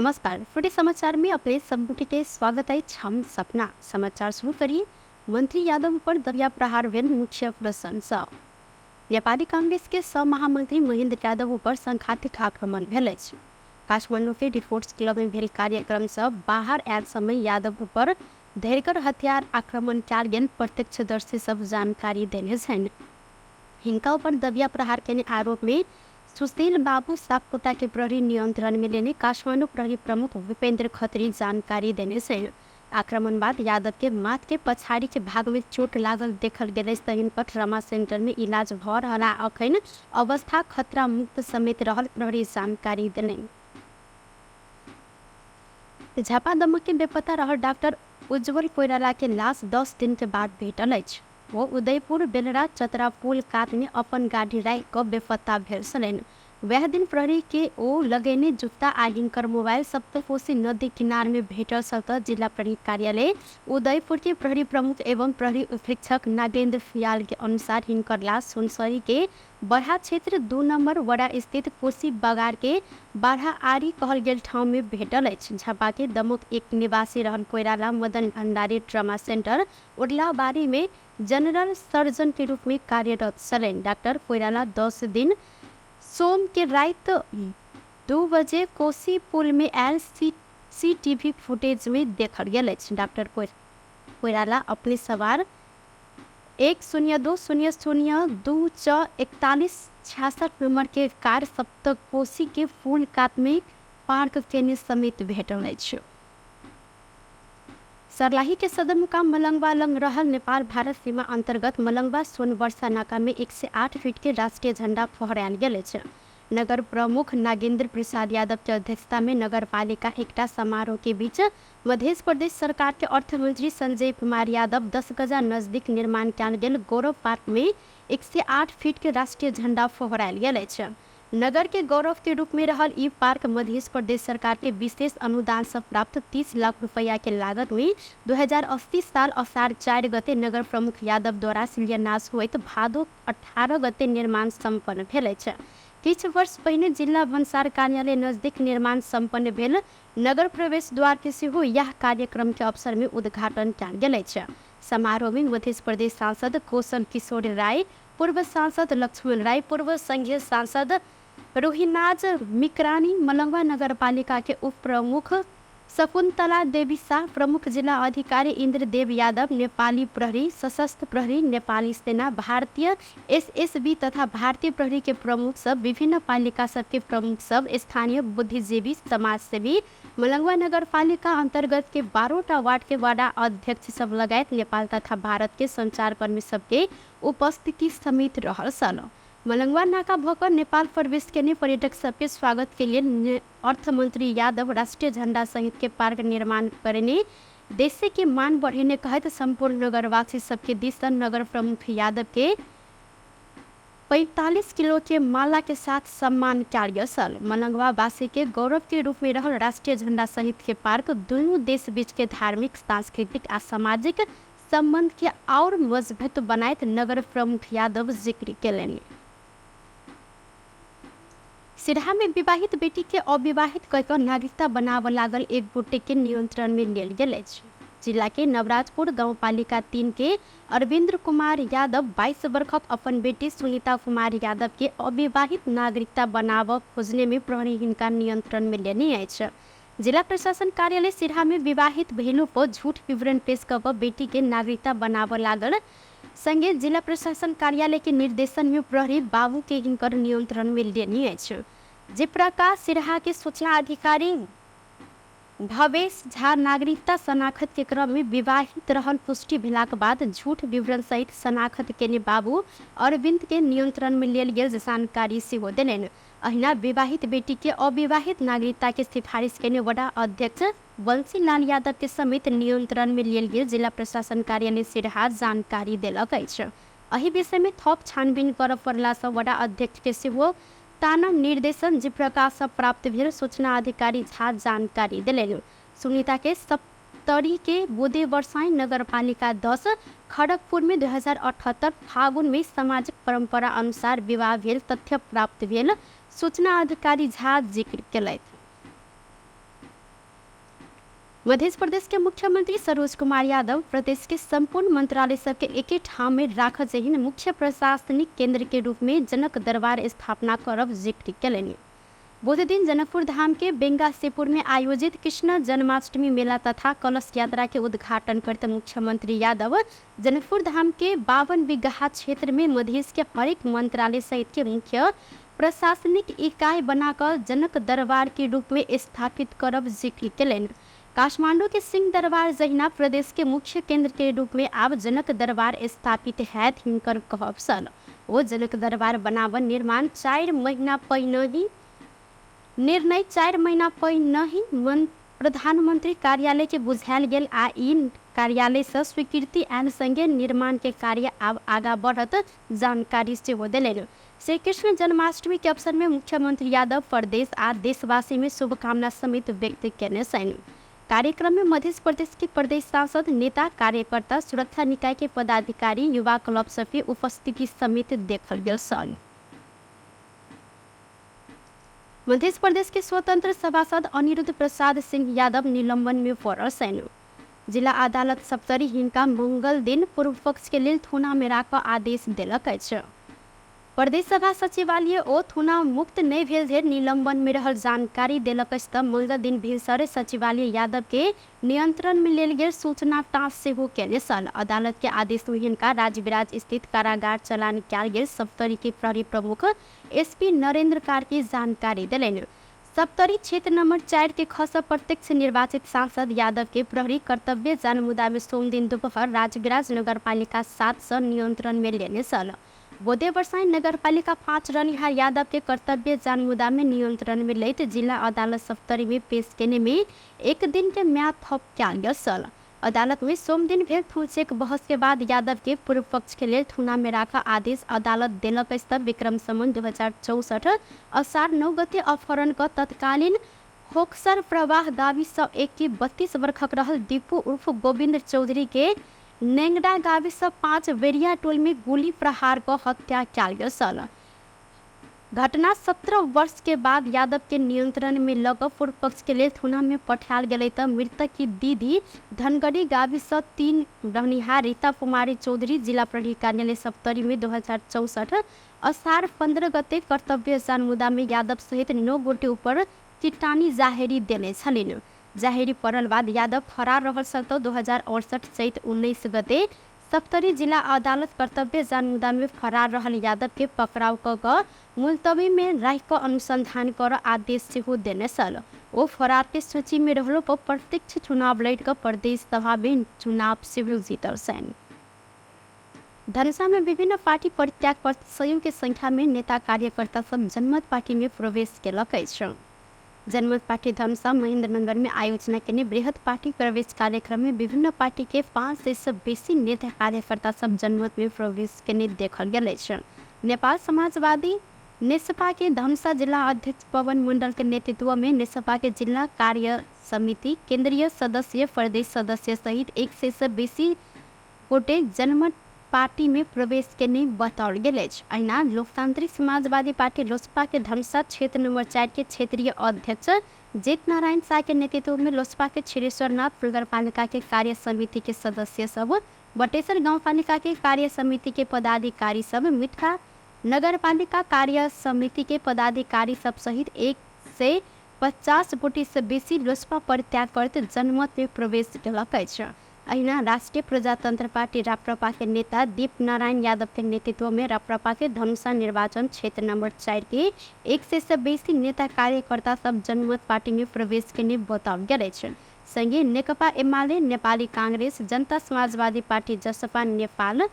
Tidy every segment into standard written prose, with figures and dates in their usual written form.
नमस्कार। टुडे समाचार में अपने सभी के स्वागत है। हम सपना समाचार शुरू करिए। मंत्री यादव पर दरिया प्रहार भेल मुख्य प्रशंसा। नेपाली कांग्रेस के सह महामंत्री महेंद्र यादव पर संघातिक आक्रमण भेल अछि। काठमांडू के डिफोर्स क्लब में भेल कार्यक्रम से बाहर आयल समय यादव पर धैर्यकर हथियार आक्रमण कयल गेल प्रत्यक्षदर्शी सब जानकारी देने छनि। हिनका पर दबिया प्रहार के आरोप में सुशील बाबू सापकोटा के प्रहरी नियंत्रण में लेने काठमांडू प्रहरी प्रमुख विपेंद्र खत्री जानकारी देने से आक्रमण बाद यादव के माथ के पछाड़ी के भाग में चोट लागल देखल गेल। हिनकर ट्रामा सेंटर में इलाज भ रहा अखन अवस्था खतरा मुक्त समेत रहल प्रहरी जानकारी देने। झापा दमक के बेपता रहल डॉक्टर उज्जवल कोइराला के लाश 10 दिन के बाद भेटल अछि। वो उदयपुर बेलरा चतरा पुल कात में अपन गाड़ी राखि कऽ बेपत्ता भेल छलनि। वह दिन प्रहरी के ओ लगेने जूता आ हिनकर मोबाइल सप्तकोशी नदी किनार में भेटल छल। जिला प्रहरी कार्यालय उदयपुर के प्रहरी प्रमुख एवं प्रहरी उपरीक्षक नागेंद्र फियाल के अनुसार हिनकर लाश सुनसरी के बरहा क्षेत्र 2 नंबर वड़ा स्थित कोसी बगार के बारहा आरी कहल गेल ठाव में भेटल अछि। झापा के दमक एक निवासी रहल कोइराला मदन भंडारी ट्रामा सेंटर उडलाबाड़ी में जनरल सर्जन के रूप में कार्यरत छलनि। डॉक्टर कोइराला 10 दिन सोम के रात 2 बजे कोसी पुल में आयल सीसीटीवी फुटेज में देखल गेल अछि। डॉक्टर कोइराला अपने सवार 1020024 नंबर के कार सप्तकोशी के पुल कात में पार्क केने समेत भेटल अछि। सर्लाही के सदर मुकाम मलंगवा लंग रहल नेपाल भारत सीमा अंतर्गत मलंगवा सोनवर्षा नाका में 108 फीट के राष्ट्रीय झंडा फहरायल गेल अछि। नगर प्रमुख नागेंद्र प्रसाद यादव के अध्यक्षता में नगर पालिका एकटा समारोह के बीच मध्य प्रदेश सरकार के अर्थ मंत्री संजय कुमार यादव 10 गजा नजदीक निर्माण कयल गेल गौरव पार्क में 108 फीट के राष्ट्रीय झंडा फहरायल गेल अछि। नगर के गौरव के रूप में रहल ई पार्क मध्य प्रदेश सरकार के विशेष अनुदान से प्राप्त 30 लाख रुपया के लागत में 2080 साल अषाढ़ 4 गते नगर प्रमुख यादव द्वारा शिलान्यास होइत भादो 18 गते निर्माण संपन्न भेल अछि। किछु वर्ष पहिने जिला भन्सार कार्यालय नजदीक निर्माण संपन्न भेल नगर प्रवेश द्वार के सेहो यह कार्यक्रम के अवसर में उद्घाटन कयल गेल अछि। समारोह में मध्य प्रदेश सांसद कौशल किशोर राय, पूर्व सांसद लक्ष्मण राय, पूर्व संघीय सांसद रोहिनाज मिकरानी, मलंगवा नगर पालिका के उप प्रमुख शकुंतला देवी शाह, प्रमुख जिला अधिकारी इंद्रदेव यादव, नेपाली प्रहरी, सशस्त्र प्रहरी, नेपाली सेना, भारतीय एसएसबी तथा भारतीय प्रहरी के प्रमुख सब, विभिन्न पालिका सब के प्रमुख सब, स्थानीय बुद्धिजीवी, समाज सेवी, मलंगवा नगर पालिका अंतर्गत के 12टा वार्ड के वार्ड अध्यक्ष सब लगायत नेपाल तथा भारत के संचारकर्मी सबके उपस्थिति समेत रहल सन। मलंगवा नाका भकर नेपाल प्रवेश के पर्यटक सबके स्वागत के लिए अर्थ मंत्री यादव राष्ट्रीय झंडा सहित के पार्क निर्माण करने देश के मान बढ़ेने कहत संपूर्ण नगरवासी सबके दिश नगर प्रमुख यादव के 45 किलो के माला के साथ सम्मान कयल गेल। मलंगवा वासी के गौरव के रूप में रहल राष्ट्रीय झंडा सहित के पार्क दोनों देश बीच के धार्मिक, सांस्कृतिक आ सामाजिक संबंध के और मजबूत बनाइत नगर प्रमुख यादव जिक्र केलनि। सिरहा में विवाहित बेटी के अविवाहित कऽ नागरिकता बनाव लागल एक गोटे के नियंत्रण में लेल गेल अछि। जिला के नवराजपुर गांव पालिका 3 के अरविंद कुमार यादव 22 वर्षक अपन बेटी सुनीता कुमार यादव के अविवाहित नागरिकता बनाव खोजने में प्रहरी हिनका नियंत्रण में लेने अछि। जिला प्रशासन कार्यालय सिरहा में विवाहित भेलू पर झूठ विवरण पेश कऽ बेटी के नागरिकता बनाव लागल संगे जिला प्रशासन कार्यालय के निर्देशन में प्रहरी बाबू के हिनकर नियंत्रण में लेने अछि। जे प्रकार सिरहा के सूचना अधिकारी भवेश झा नागरिकता शनाखत के क्रम में विवाहित रहल पुष्टि भेलाक बाद झूठ विवरण सहित शनाखत के बाबू अरविंद के नियंत्रण में लेल गेल जानकारी सेहो देलनि। अहिना विवाहित बेटी के अविवाहित नागरिकता के सिफारिश के वडा अध्यक्ष बंसी लाल यादव के समेत नियंत्रण में लेल गेल जिला प्रशासन कार्यालय सिरहा जानकारी देलक अछि। एहि विषय में थप छानबीन करब पड़ला से वडा अध्यक्ष के सेहो तानम निर्देशन जे प्रकार से प्राप्त भेल सूचना अधिकारी झा जानकारी दिलेन। सुनीता के सप्तरी के बोदे वर्षाई नगर पालिका 10 खड़गपुर में 2078 फागुन में सामाजिक परंपरा अनुसार विवाह भेल तथ्य प्राप्त भेल सूचना अधिकारी झा जिक्र केलथि। मध्य प्रदेश के मुख्यमंत्री सरोज कुमार यादव प्रदेश के संपूर्ण मंत्रालय सबके एके ठाम में राख जहिन मुख्य प्रशासनिक केंद्र के रूप में जनक दरबार स्थापना करब जिक्र कलनि। बुध दिन जनकपुर धाम के बेंगासेपुर में आयोजित कृष्ण जन्माष्टमी मेला तथा कलश यात्रा के उद्घाटन करते मुख्यमंत्री यादव जनकपुर धाम के 52 बीघा क्षेत्र में मध्य के हरेक मंत्रालय सहित के मुख्य प्रशासनिक इकाई बनाकर जनक दरबार के रूप में स्थापित करब जिक्र कलनि। काठमांडू के सिंह दरबार जहिना प्रदेश के मुख्य केंद्र के रूप में अब जनक दरबार स्थापित है हिंकर कहब सन। वो जनक दरबार बनावन निर्माण 4 महीना पहिने ही निर्णय 4 महीना पहिने ही प्रधानमंत्री कार्यालय के बुझायल गेल आ इन कार्यालय से स्वीकृति आन संगे निर्माण के कार्य अब आगा बढ़त जानकारी से हो दिले। श्री कृष्ण जन्माष्टमी के अवसर में मुख्यमंत्री यादव प्रदेश आ देशवासी में शुभकामना समेत व्यक्त करने सन। कार्यक्रम में मध्य प्रदेश के प्रदेश सांसद नेता कार्यकर्ता सुरक्षा निकाय के पदाधिकारी युवा क्लब सबके उपस्थिति समेत देखल गेल सन। मध्य प्रदेश के स्वतंत्र सभासद अनिरुद्ध प्रसाद सिंह यादव निलंबन में पड़ल सन। जिला अदालत सप्तरी हिनका मंगल दिन पूर्व पक्ष के लिए थुना में राख आदेश दिलक अछि। प्रदेश सभा सचिवालय ओ थुना मुक्त नहीं भेल धरि निलंबन में रहल जानकारी दिलक अछि। मंगल दिन भिनसरे सचिवालय यादव के नियंत्रण में लेल गेल सूचना टाँच सेहो केने सन। अदालत के आदेश में हिनका राजविराज स्थित कारागार चलान कयल गेल सप्तरी के प्रहरी प्रमुख एसपी नरेंद्र कार्की जानकारी दिलनि। सप्तरी क्षेत्र नंबर 4 के खस प्रत्यक्ष निर्वाचित सांसद यादव के प्रहरी कर्तव्य जानमुदा में सोम दिन दोपहर राजविराज नगर पालिका 7 से नियंत्रण में लेने सन। बोधे वर्षाई नगर पालिका 5 रनिहार यादव के कर्तव्य जानमुदा में नियंत्रण में लेते जिला अदालत सप्तरी में पेश करने में 1 दिन के म्याद थप कयल गेल सल। अदालत में सोम दिन भेल फूलचेक बहस के बाद यादव के पूर्व पक्ष के लिए थुना में राखा आदेश अदालत दिलक अछि। विक्रम संवत 2064 असार 9 गते अपहरण का तत्कालीन होक्सर प्रवाह गावी 101 की 32 वर्षक रहल दीपू उर्फ गोविंद चौधरी के नेंगड़ा गावी 5 वेरिया टोल में गोली प्रहार को हत्या कयल गेल सल। घटना 17 वर्ष के बाद यादव के नियंत्रण में लग पूर्व पक्ष के लिए थुना में पठायल गेलै त मृतक की दीदी धनगढ़ी गावी 3 रहनिहार रीता कुमारी चौधरी जिला प्रहरी कार्यालय सप्तरी में 2064 असार 15 गते कर्तव्य जानमुदा में यादव सहित 9 गोटे ऊपर चिट्टानी जाहेरी देने छलिन। जाहेरी पड़ल बाद यादव फरार रहल सतो 2068 चैत 19 गते सप्तरी जिला अदालत कर्तव्य जानमुदा में फरार रहल यादव के पकड़ाव क मुलतवी में राख क अनुसंधान कर आदेश सेहो देने सल। वो फरार के सूची में रहलो पर प्रत्यक्ष चुनाव लड़ कर प्रदेश सभा में चुनाव सेहो जीतल सन। धनुषा में विभिन्न पार्टी परित्याग पर सयों के संख्या में नेता कार्यकर्ता सब जनमत पार्टी में प्रवेश केलक अछि। जनमत पार्टी धनुषा महेंद्रनगर में आयोजना के बृहद पार्टी प्रवेश कार्यक्रम में विभिन्न पार्टी के 500 से बेसी नेता कार्यकर्ता सब जनमत में प्रवेश के देखल गेल अछि। नेपाल समाजवादी नेसपा के धनुषा जिला अध्यक्ष पवन मंडल के नेतृत्व में नेसपा के जिला कार्य समिति केंद्रीय सदस्य प्रदेश सदस्य सहित 100 से बेसी गोटे जनमत पार्टी में प्रवेश के बताओल गेल अछि। अहिना लोकतांत्रिक समाजवादी पार्टी लोजपा के धनुषा क्षेत्र नंबर 4 के क्षेत्रीय अध्यक्ष जेत नारायण शाह के नेतृत्व में लोजपा के क्षीरेश्वरनाथ नगर पालिका के कार्य समिति के सदस्य सब बटेसर गाँव पालिका के कार्य समिति के पदाधिकारी सब मिठा नगर पालिका कार्य समिति के पदाधिकारी सब सहित 150 गोटे से बेसी लोजपा परित्याग करते जनमत में प्रवेश केलक अछि। अहिना राष्ट्रीय प्रजातंत्र पार्टी राप्रपा के नेता दीप नारायण यादव के नेतृत्व में राप्रपा के धनुषा निर्वाचन क्षेत्र नंबर 4 के 100 से बेसी नेता कार्यकर्ता सब जनमत पार्टी में प्रवेश के बताओल गेल अछि। संगे नेकपा एमाले नेपाली कांग्रेस जनता समाजवादी पार्टी जसपा नेपाल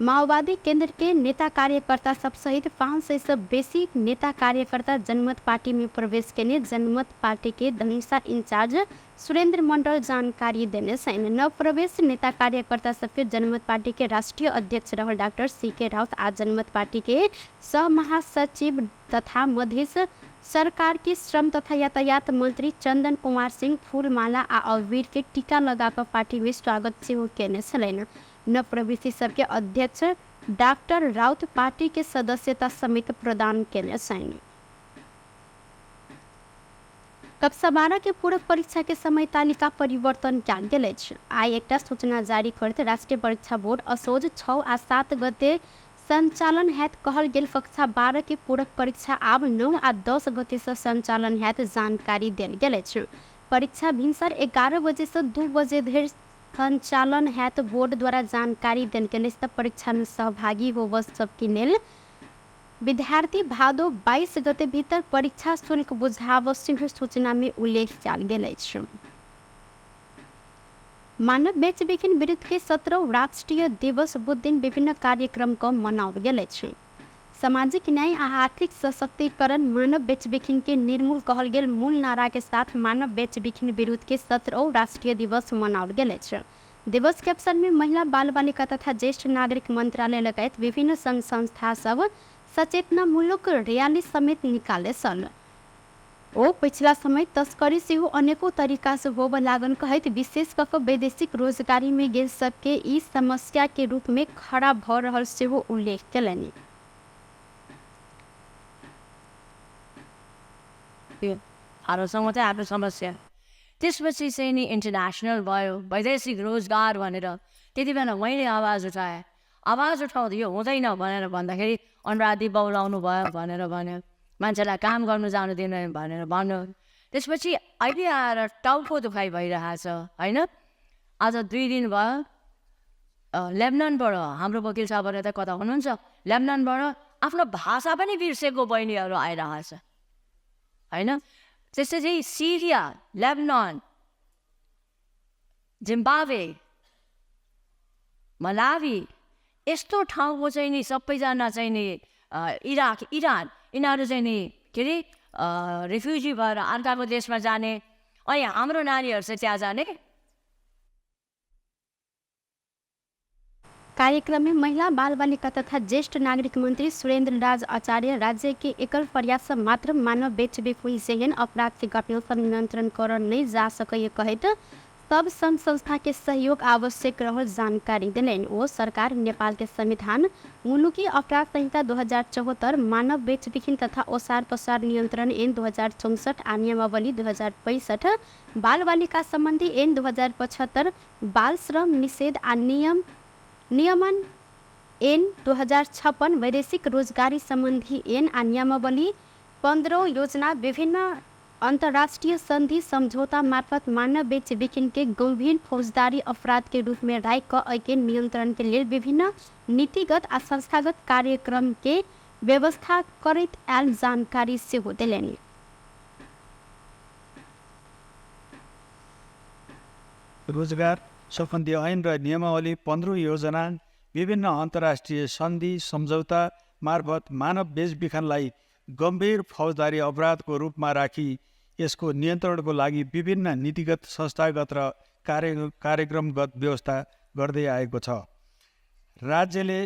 माओवादी केंद्र के नेता कार्यकर्ता सब सहित 500 से बेसी नेता कार्यकर्ता जनमत पार्टी में प्रवेश के जनमत पार्टी के धनुषा इंचार्ज सुरेंद्र मंडल जानकारी देने सन। नव प्रवेश नेता कार्यकर्ता सबके जनमत पार्टी के राष्ट्रीय अध्यक्ष रहल डॉक्टर CK राउत आज जनमत पार्टी के सह महासचिव तथा मध्य सरकार के श्रम तथा यातायात मंत्री चंदन कुमार सिंह फूलमाला आ अबीर के टीका लगाकर पार्टी में स्वागत सेहो केने छलनि। नव प्रवेशी सबके अध्यक्ष डॉक्टर राउत पार्टी के सदस्यता समिति प्रदान केने छनि। कक्षा 12 के पूरक परीक्षा के समय तालिका परिवर्तन कयल गेल अछि। आइ एकटा सूचना जारी करैत राष्ट्रीय परीक्षा बोर्ड असोज 6 आ 7 गते संचालन हैत कहल गेल। कक्षा 12 के पूरक परीक्षा आब 9 आ 10 गते से संचालन हैत जानकारी देल गेल अछि। परीक्षा भिनसर 11 बजे से 2 बजे धरि संचालन हैत। बोर्ड द्वारा जानकारी देल गेल अछि। परीक्षा में सहभागी होबय सबके लेल विद्यार्थी भादो 22 गते भीतर परीक्षा शुल्क बुझावय सूचना में उल्लेख कयल गेल अछि। मानव बेच बिखन विरुद्ध के 17वां राष्ट्रीय दिवस बुध दिन विभिन्न कार्यक्रम को मनाओल गेल अछि। सामाजिक न्याय आ आर्थिक सशक्तिकरण मानव बेच बिखन के निर्मूल कहल गेल मूल नारा के साथ मानव बेच बिखन विरुद्ध के 17वां राष्ट्रीय दिवस मनाओल गेल अछि। दिवस के अवसर में महिला बाल बालिका तथा ज्येष्ठ नागरिक मंत्रालय लगायत विभिन्न संघ संस्था सब सचेतनामूलक रैली समेत निकाले सन। ओ पिछला समय तस्करी से अनेकों तरीका से होब लागल कहत विशेष कऽ वैदेशिक रोजगारी में गेल सबके ई समस्या के रूप में खड़ा भ रहल सेहो उल्लेख कयलनि। भारतसँग चाहिँ आफ्नो समस्या त्यसपछि चाहिँ नि इन्टरनेसनल भयो वैदेशिक रोजगार भनेर त्यति बेला मैले आवाज उठाएँ। आवाज उठाउँदा यो हुँदैन भनेर भन्दाखेरि अनुराधी बौलाउनु भयो भनेर भन्यो। मान्छेलाई काम गर्नु जानु दिनु भनेर भन्यो। त्यसपछि अहिले आएर टाउको दुखाइ भइरहेछ होइन। आज 2 दिन भयो लेबननबाट हाम्रो वकिल साहबहरू त कता हुनुहुन्छ लेबननबाट आफ्नो भाषा पनि बिर्सेको बहिनीहरू आइरहेछ होइन। त्यसै सिरिया लेबनन जिम्बाब्वे मलावी यस्तो ठाउँको चाहिँ नि सबैजना चाहिँ नि इराक इरान यिनीहरू चाहिँ नि के अरे रिफ्युजी भएर अर्काको देशमा जाने अनि हाम्रो नानीहरू चाहिँ त्यहाँ जाने। कार्यक्रम में महिला बाल बालिका तथा ज्येष्ठ नागरिक मंत्री सुरेंद्र राज आचार्य राज्य के एकल प्रयास से मात्र मानव बेच बिखन सेहन अपराध के घटना पर नियंत्रण कर नहीं जा सके कहत सब संघ संस्था के सहयोग आवश्यक रहल जानकारी दिलैन। ओ सरकार नेपाल के संविधान मुलुकी अपराध संहिता 2074 मानव बेच बिखन तथा ओसार पसार नियंत्रण ऐन 2064 आ नियमावली 2065 बाल बालिका संबंधी ऐन 2075 बाल श्रम निषेध आ नियमन ऐन 2056 वैदेशिक रोजगारी संबंधी ऐन आ नियमावली 15 योजना विभिन्न अंतर्राष्ट्रीय संधि समझौता मार्फत मानव बेच बिखन के गंभीर फौजदारी अपराध के रूप में राय के नियंत्रण के लिए विभिन्न नीतिगत आ संस्थागत कार्यक्रम के व्यवस्था करैत आयल जानकारी से दिलैनि। रोजगार सम्बन्धी ऐन र नियमावली 15 योजना विभिन्न अन्तर्राष्ट्रिय सन्धि सम्झौता मार्फत मानव बेचबिखनलाई गम्भीर फौजदारी अपराधको रूपमा राखी यसको नियन्त्रणको लागि विभिन्न नीतिगत संस्थागत र कार्यक्रमगत व्यवस्था गर्दै आएको छ। राज्यले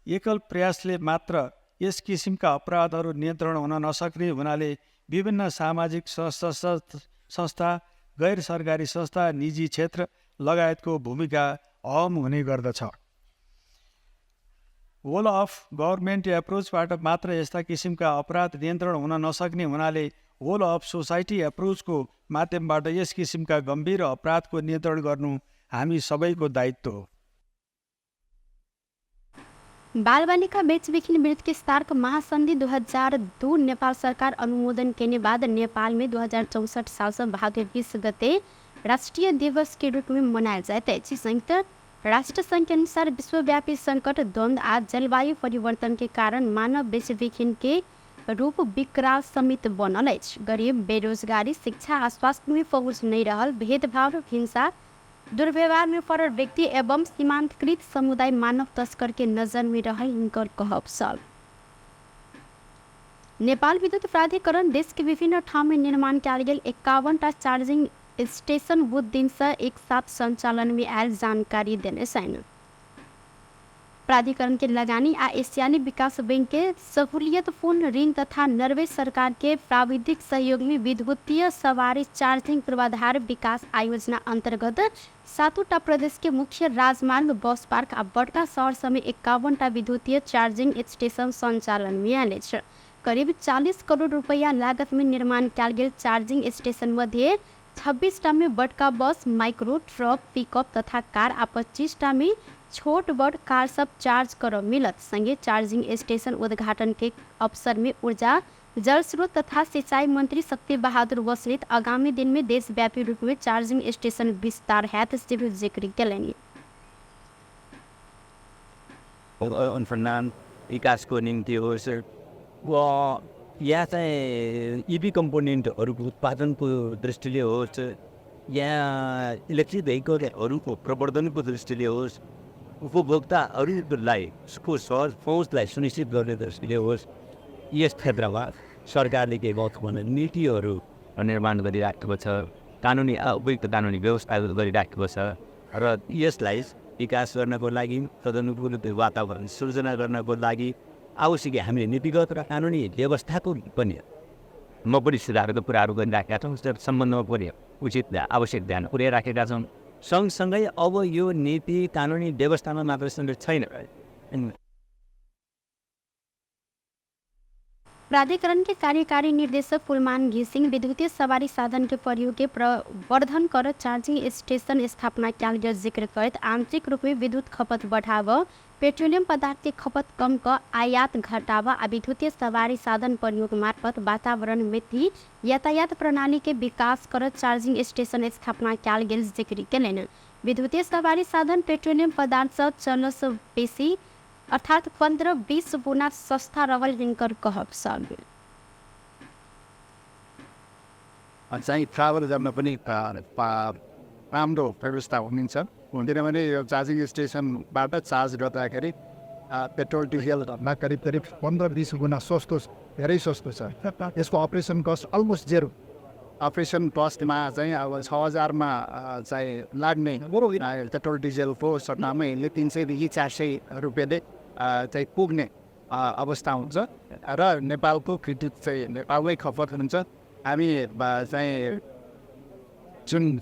एकल प्रयासले मात्र यस किसिमका अपराधहरू नियन्त्रण हुन नसक्ने हुनाले विभिन्न सामाजिक संस्था गैर सरकारी संस्था निजी क्षेत्र लगायतको भूमिका अहम हुने गर्दछ। होल अफ गभर्मेन्ट एप्रोचबाट मात्र यस्ता किसिमका अपराध नियन्त्रण हुन नसक्ने हुनाले होल अफ सोसाइटी एप्रोचको माध्यमबाट यस किसिमका गम्भीर अपराधको नियन्त्रण गर्नु हामी सबैको दायित्व हो। बाल बालिका बेच बिखन विरुद्ध के स्मारक महासंधि 2002 नेपाल सरकार अनुमोदन के बाद नेपाल में 2064 साल से भादो 20 गते राष्ट्रीय दिवस के रूप में मनाया जाता है। संयुक्त राष्ट्र संघ के अनुसार विश्वव्यापी संकट द्वंद्व आ जलवायु परिवर्तन के कारण मानव बेच बिखन के रूप विकराल समित बनल अछि। गरीब बेरोजगारी शिक्षा आ स्वास्थ्य में पहुँच नहीं रहल भेदभाव हिंसा दुर्व्यवहार में पड़ल व्यक्ति एवं सीमांतकृत समुदाय मानव तस्कर के नजर में रहल हिंकर कहब सब। नेपाल विद्युत प्राधिकरण देश के विभिन्न ठाउँ में निर्माण कयल गेल 51टा चार्जिंग स्टेशन बुध दिन से एक साथ संचालन में आयल जानकारी देने छन्। प्राधिकरण के लगानी आ एशियाली विकास बैंक के सहूलियत पूर्ण ऋण तथा नॉर्वे सरकार के प्राविधिक सहयोग में विद्युतीय सवारी चार्जिंग पूर्वाधार विकास आयोजना अंतर्गत 7टा प्रदेश के मुख्य राजमार्ग बस पार्क आ बड़का शहर समेत 51टा विद्युतीय चार्जिंग स्टेशन संचालन में आयल। करीब 40 करोड़ रुपया लागत में निर्माण कयल गेल चार्जिंग स्टेशन मध्ये 26टा में बड़का बस, माइक्रो, ट्रक, पिकअप तथा कार आ 25टा में छोट बड़ कार सब चार्ज कर मिलत। संगे चार्जिंग स्टेशन उद्घाटन के अवसर में ऊर्जा, जल स्रोत तथा सिंचाई मंत्री शक्ति बहादुर वसरित आगामी दिन में देशव्यापी रूप में चार्जिंग स्टेशन विस्तार हैत से भी जिक्र कयलनि। अनुसन्धान विकासको निम्ति होस् वा यहाँ चाहिँ इभी कम्पोनेन्टहरूको उत्पादनको दृष्टिले होस् या इलेक्ट्रिक भेहिकलहरूको प्रवर्धनको दृष्टिले होस्, उपभोक्ताहरूलाई उसको सहज पहुँचलाई सुनिश्चित गर्ने दृष्टिले होस्, यस क्षेत्रमा सरकारले केही महत्त्वपूर्ण नीतिहरू निर्माण गरिराखेको छ, कानुनी उपयुक्त कानुनी व्यवस्था गरिराखेको छ र यसलाई विकास गर्नको लागि तदनुकूल वातावरण सृजना गर्नको लागि आवश्यक हामीले नीतिगत र कानुनी व्यवस्थाको पनि सुधारको कुराहरू गरिराखेका छौँ। त्यस सम्बन्धमा पनि उचित आवश्यक ध्यान पुर्याइराखेका छौँ। सँगसँगै अब यो नीति कानुनी व्यवस्थामा मात्र समेत छैन। प्राधिकरण के कार्यकारी निर्देशक फुलमान घिसिङ विद्युतीय सवारी साधन के प्रयोग के प्रवर्धन कर चार्जिंग स्टेशन स्थापना कयल गेल जिक्र करत आंतरिक रूप में विद्युत खपत बढ़ाव, पेट्रोलियम पदार्थ के खपत कम क आयात घटाव आ विद्युतीय सवारी साधन प्रयोग मार्फत वातावरण मिति यातायात प्रणाली के विकास कर चार्जिंग स्टेशन स्थापना कयल गेल जिक्र कयलनि। विद्युतीय सवारी साधन पेट्रोलियम पदार्थ से चलस बेसी अर्थात 15-20 गुना सस्ता रहल हिंकर कहब सब। चाहिँ ट्राभल गर्न पनि राम्रो व्यवस्था हुनुहुन्छ, किनभने यो चार्जिङ स्टेसनबाट चार्ज गर्दाखेरि पेट्रोल डिजलभन्दा करिब 15-20 गुना सस्तो, धेरै सस्तो छ। यसको अपरेसन कस्ट अलमोस्ट जेरो। अपरेसन कस्टमा चाहिँ अब 6000मा चाहिँ लाग्ने पेट्रोल डिजलको सट्टामा यसले 300 देखि 400 रुपियाँले चाहिँ पुग्ने अवस्था हुन्छ र नेपालको विद्युत चाहिँ नेपालमै खपत हुन्छ। हामी चाहिँ जुन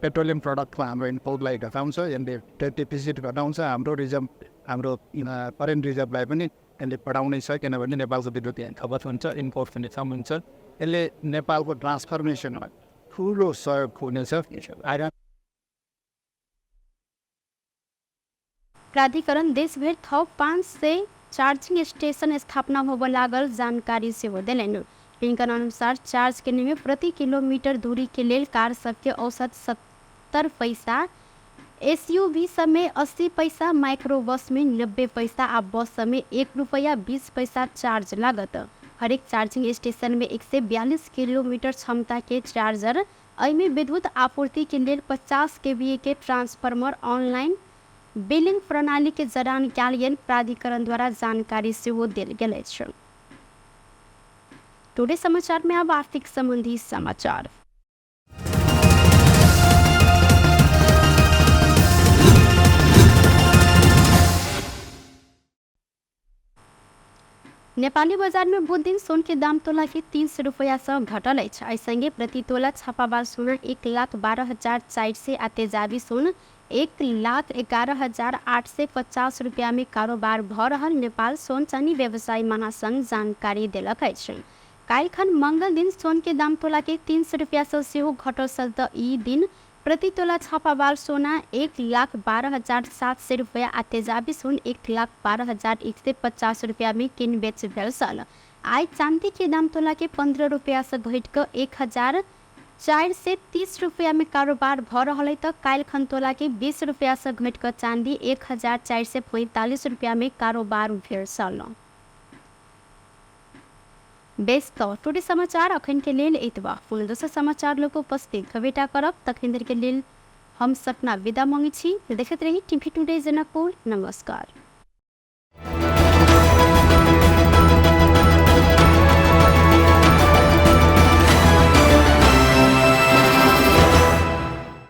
पेट्रोलियम प्रडक्टमा हाम्रो इम्पोर्टलाई घटाउँछ, यसले डेफिसिट घटाउँछ, हाम्रो करेन्ट रिजर्भलाई पनि यसले बढाउने छ, किनभने नेपालको विद्युत यहाँ खपत हुन्छ, इम्पोर्ट पनि कम हुन्छ। यसले नेपालको ट्रान्सफर्मेसनमा ठुलो सहयोग हुनेछ। प्राधिकरण देशभर थप 500 चार्जिंग स्टेशन स्थापना होबे लागल जानकारी सेहो देलनि। इनकर अनुसार चार्ज करने में प्रति किलोमीटर दूरी के लेल कार सबके औसत 70 पैसा, एसयूवी सब में 80 पैसा, माइक्रो बस में 90 पैसा आ बस सब में 1 रुपया 20 पैसा चार्ज लागत। हर एक चार्जिंग स्टेशन में 142 किलोमीटर क्षमता के चार्जर, अइमे विद्युत आपूर्ति के लिए 50 kVA के ट्रांसफार्मर, ऑनलाइन बिलिंग प्रणाली के जड़ान कयल गेल प्राधिकरण द्वारा जानकारी सेहो देल गेल छै। टुडे समाचार में अब आर्थिक संबंधी समाचार। नेपाली बाजार में बुध दिन सोन के दाम तोला के 300 रुपया से घटल अछि। ऐसंगे प्रति तोला छापावार सोना 1,12,400 से आ तेजाबी सोन 1,11,850 रुपया में कारोबार भ रहल नेपाल सोन चानी व्यवसायी महासंघ जानकारी देलक अछि। काल्हिखन मंगल दिन सोन के दाम तोला के 300 रुपया से सेहो घटल छल। ई दिन प्रति तोला छापावार सोना 1,12,700 रुपया आ तेजाबी सोन 1,12,150 रुपया में किन बेच भेल छल। आई चांदी के दाम तोला के 15 रुपया से घट कर 1,430 रुपया में कारोबार भ रहा है। तो काल्हिखन तोला के 20 रुपया से घट कर चांदी 1,445 रुपया में कारोबार भेल छल। बेस्ट टुडे समाचार अखन के लेल इतबा। फुल दोसर समाचार लोग उपस्थित खबेटा करब तखन देर के लेल हम सपना विदा मांगी छी। देखते रही टीवी टुडे जनकपुर। नमस्कार।